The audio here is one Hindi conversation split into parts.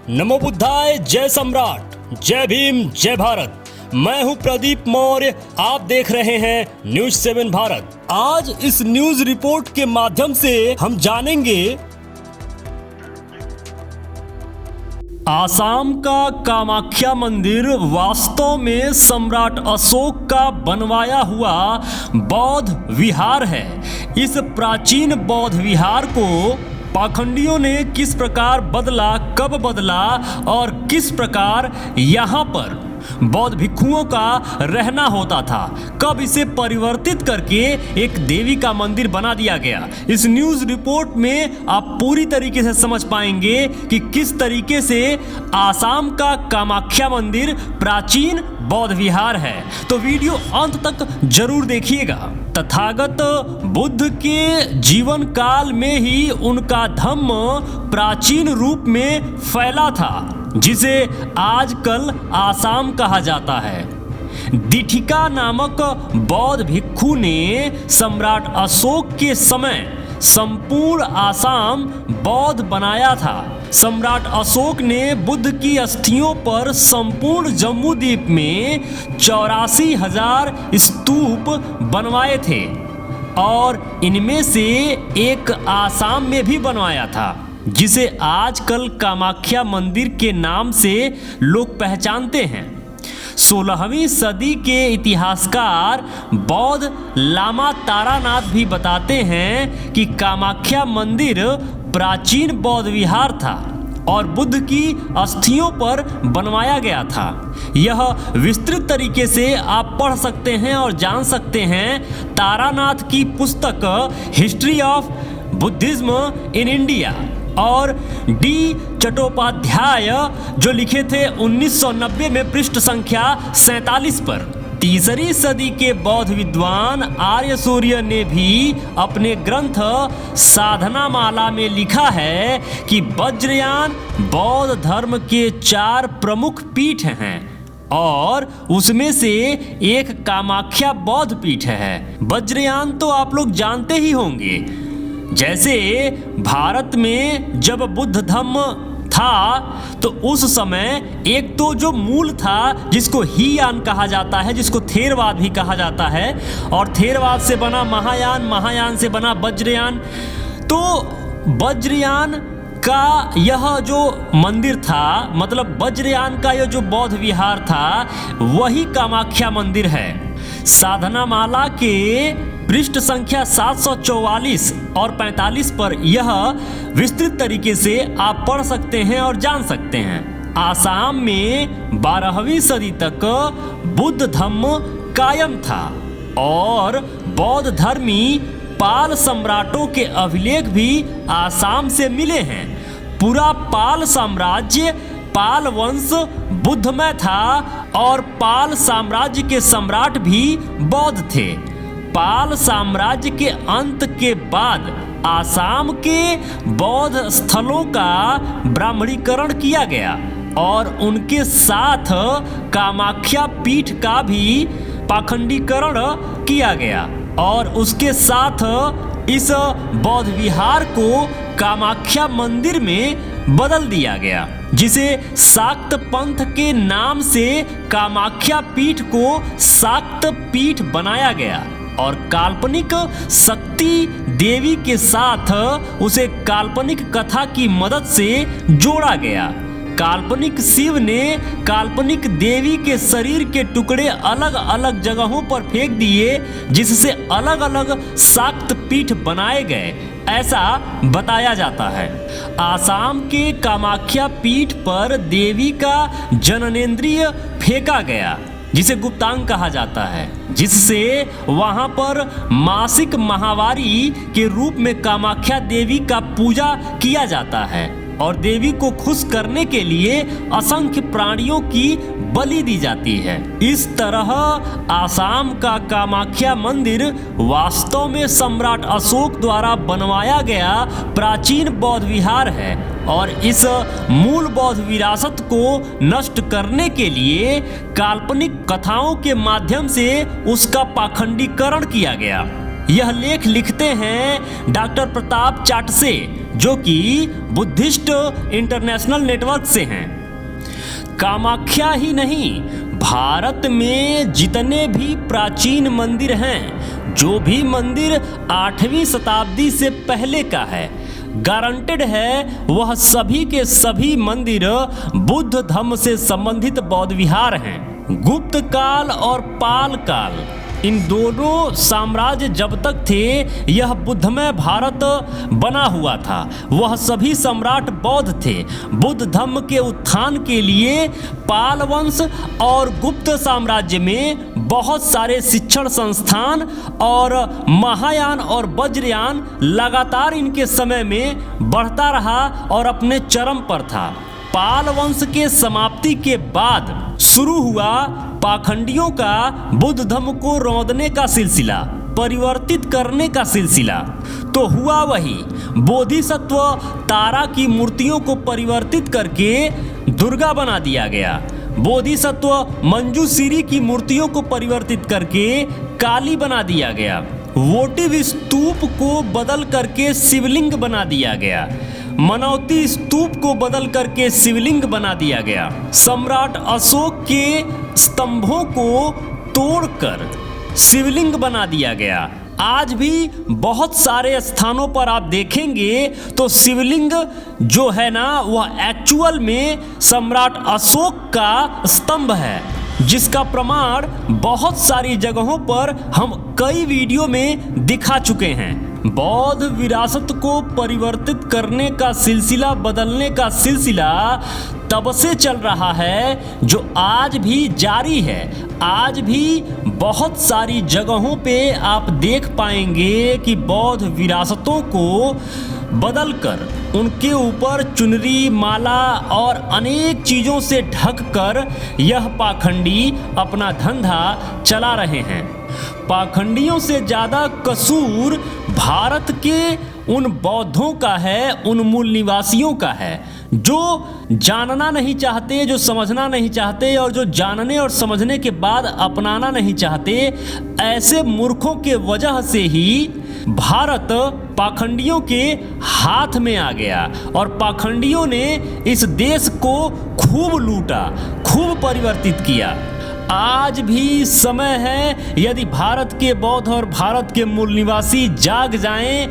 नमो बुद्धाय, जय सम्राट, जय भीम, जय भारत। मैं हूं प्रदीप मौर्य, आप देख रहे हैं न्यूज 7 भारत। आज इस न्यूज रिपोर्ट के माध्यम से हम जानेंगे आसाम का कामाख्या मंदिर वास्तव में सम्राट अशोक का बनवाया हुआ बौद्ध विहार है। इस प्राचीन बौद्ध विहार को पाखंडियों ने किस प्रकार बदला, कब बदला और किस प्रकार यहाँ पर बौद्ध भिक्षुओं का रहना होता था, कब इसे परिवर्तित करके एक देवी का मंदिर बना दिया गया। इस न्यूज रिपोर्ट में आप पूरी तरीके से समझ पाएंगे कि किस तरीके से आसाम का कामाख्या मंदिर प्राचीन बौद्ध विहार है। तो वीडियो अंत तक जरूर देखिएगा। तथागत बुद्ध के जीवन काल में ही उनका धम्म प्राचीन रूप में फैला था, जिसे आजकल आसाम कहा जाता है। दीठिका नामक बौद्ध भिक्षु ने सम्राट अशोक के समय संपूर्ण आसाम बौद्ध बनाया था। सम्राट अशोक ने बुद्ध की अस्थियों पर संपूर्ण जम्मू द्वीप में 84,000 स्तूप बनवाए थे और इनमें से एक आसाम में भी बनवाया था, जिसे आजकल कामाख्या मंदिर के नाम से लोग पहचानते हैं। 16वीं सदी के इतिहासकार बौद्ध लामा तारानाथ भी बताते हैं कि कामाख्या मंदिर प्राचीन बौद्ध विहार था और बुद्ध की अस्थियों पर बनवाया गया था। यह विस्तृत तरीके से आप पढ़ सकते हैं और जान सकते हैं तारानाथ की पुस्तक history of Buddhism in India और डी चट्टोपाध्याय जो लिखे थे 1990 में पृष्ठ संख्या 47 पर। तीसरी सदी के बौद्ध विद्वान आर्य सूर्य ने भी अपने ग्रंथ साधनामाला में लिखा है कि वज्रयान बौद्ध धर्म के 4 प्रमुख पीठ हैं और उसमें से एक कामाख्या बौद्ध पीठ है। वज्रयान तो आप लोग जानते ही होंगे। जैसे भारत में जब बुद्ध धम्म था तो उस समय एक तो जो मूल था जिसको हीयान कहा जाता है, जिसको थेरवाद भी कहा जाता है, और थेरवाद से बना महायान, महायान से बना वज्रयान। तो वज्रयान का यह जो मंदिर था, मतलब वज्रयान का यह जो बौद्ध विहार था, वही कामाख्या मंदिर है। साधनामाला के पृष्ठ संख्या 744 और 45 पर यह विस्तृत तरीके से आप पढ़ सकते हैं और जान सकते हैं। आसाम में 12वीं सदी तक बुद्ध धम्म कायम था और बौद्ध धर्मी पाल सम्राटों के अभिलेख भी आसाम से मिले हैं। पूरा पाल साम्राज्य, पाल वंश बुद्धमय था और पाल साम्राज्य के सम्राट भी बौद्ध थे। पाल साम्राज्य के अंत के बाद आसाम के बौद्ध स्थलों का ब्राह्मणीकरण किया गया और उनके साथ कामाख्या पीठ का भी पाखंडीकरण किया गया और उसके साथ इस बौद्ध विहार को कामाख्या मंदिर में बदल दिया गया, जिसे शाक्त पंथ के नाम से कामाख्या पीठ को शाक्त पीठ बनाया गया और काल्पनिक शक्ति देवी के साथ उसे काल्पनिक कथा की मदद से जोड़ा गया। काल्पनिक शिव ने काल्पनिक देवी के शरीर के टुकड़े अलग अलग जगहों पर फेंक दिए, जिससे अलग अलग शाक्त पीठ बनाए गए, ऐसा बताया जाता है। आसाम के कामाख्या पीठ पर देवी का जननेंद्रिय फेंका गया, जिसे गुप्तांग कहा जाता है, जिससे वहां पर मासिक माहवारी के रूप में कामाख्या देवी का पूजा किया जाता है और देवी को खुश करने के लिए असंख्य प्राणियों की बलि दी जाती है। इस तरह आसाम का कामाख्या मंदिर वास्तव में सम्राट अशोक द्वारा बनवाया गया प्राचीन बौद्ध विहार है और इस मूल बौद्ध विरासत को नष्ट करने के लिए काल्पनिक कथाओं के माध्यम से उसका पाखंडीकरण किया गया। यह लेख लिखते हैं डॉक्टर प्रताप चाटसे, जो कि बुद्धिस्ट इंटरनेशनल नेटवर्क से हैं। कामाख्या ही नहीं, भारत में जितने भी प्राचीन मंदिर हैं, जो भी मंदिर 8वीं शताब्दी से पहले का है, गारंटेड है वह सभी के सभी मंदिर बुद्ध धर्म से संबंधित बौद्ध विहार हैं। गुप्त काल और पाल काल, इन दोनों साम्राज्य जब तक थे, यह बुद्धमय भारत बना हुआ था। वह सभी सम्राट बौद्ध थे। बुद्ध धर्म के उत्थान के लिए पाल वंश और गुप्त साम्राज्य में बहुत सारे शिक्षण संस्थान और महायान और वज्रयान लगातार इनके समय में बढ़ता रहा और अपने चरम पर था। पाल वंश के समाप्ति के बाद शुरू हुआ पाखंडियों का बुद्ध धर्म को रौंदने का सिलसिला, परिवर्तित करने का सिलसिला। तो हुआ वही, बोधिसत्व तारा की मूर्तियों को परिवर्तित करके दुर्गा बना दिया गया। बोधिसत्व मंजूश्री की मूर्तियों को परिवर्तित करके काली बना दिया गया। वोटिव स्तूप को बदल करके शिवलिंग बना दिया गया। मनौती स्तूप को बदल करके शिवलिंग बना दिया गया। सम्राट अशोक के स्तंभों को तोड़कर शिवलिंग बना दिया गया। आज भी बहुत सारे स्थानों पर आप देखेंगे तो शिवलिंग जो है ना, वह एक्चुअल में सम्राट अशोक का स्तंभ है, जिसका प्रमाण बहुत सारी जगहों पर हम कई वीडियो में दिखा चुके हैं। बौद्ध विरासत को परिवर्तित करने का सिलसिला, बदलने का सिलसिला तब से चल रहा है, जो आज भी जारी है। आज भी बहुत सारी जगहों पे आप देख पाएंगे कि बौद्ध विरासतों को बदलकर उनके ऊपर चुनरी, माला और अनेक चीज़ों से ढककर यह पाखंडी अपना धंधा चला रहे हैं। पाखंडियों से ज़्यादा कसूर भारत के उन बौद्धों का है, उन मूल निवासियों का है, जो जानना नहीं चाहते, जो समझना नहीं चाहते और जो जानने और समझने के बाद अपनाना नहीं चाहते। ऐसे मूर्खों के वजह से ही भारत पाखंडियों के हाथ में आ गया और पाखंडियों ने इस देश को खूब लूटा, खूब परिवर्तित किया। आज भी समय है, यदि भारत के बौद्ध और भारत के मूल निवासी जाग जाएं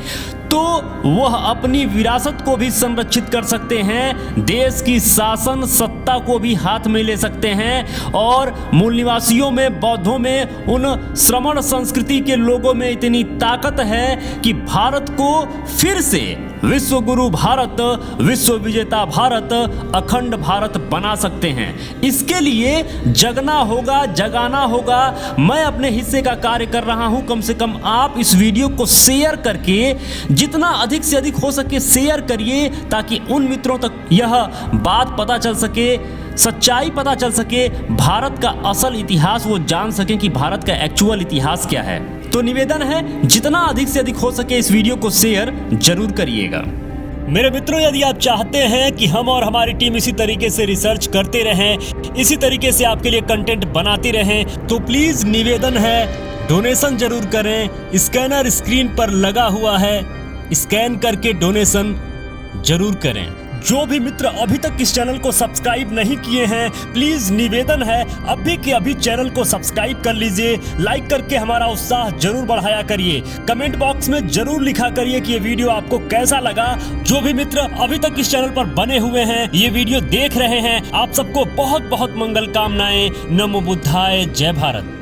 तो वह अपनी विरासत को भी संरक्षित कर सकते हैं, देश की शासन सत्ता को भी हाथ में ले सकते हैं। और मूल निवासियों में, बौद्धों में, उन श्रमण संस्कृति के लोगों में इतनी ताकत है कि भारत को फिर से विश्व गुरु भारत, विश्व विजेता भारत, अखंड भारत बना सकते हैं। इसके लिए जगना होगा, जगाना होगा। मैं अपने हिस्से का कार्य कर रहा हूं। कम से कम आप इस वीडियो को शेयर करके, जितना अधिक से अधिक हो सके शेयर करिए, ताकि उन मित्रों तक यह बात पता चल सके, सच्चाई पता चल सके, भारत का असल इतिहास वो जान सकें कि भारत का एक्चुअल इतिहास क्या है। तो निवेदन है, जितना अधिक से अधिक हो सके इस वीडियो को शेयर जरूर करिएगा। मेरे मित्रों, यदि आप चाहते हैं कि हम और हमारी टीम इसी तरीके से रिसर्च करते रहें, इसी तरीके से आपके लिए कंटेंट बनाते रहें, तो प्लीज निवेदन है, डोनेशन जरूर करें। स्कैनर स्क्रीन पर लगा हुआ है, स्कैन करके डोनेशन जरूर करें। जो भी मित्र अभी तक इस चैनल को सब्सक्राइब नहीं किए हैं, प्लीज निवेदन है, अभी के अभी चैनल को सब्सक्राइब कर लीजिए। लाइक करके हमारा उत्साह जरूर बढ़ाया करिए। कमेंट बॉक्स में जरूर लिखा करिए कि ये वीडियो आपको कैसा लगा। जो भी मित्र अभी तक इस चैनल पर बने हुए हैं, ये वीडियो देख रहे हैं, आप सबको बहुत बहुत मंगल कामनाएं। नमो बुद्धाय, जय भारत।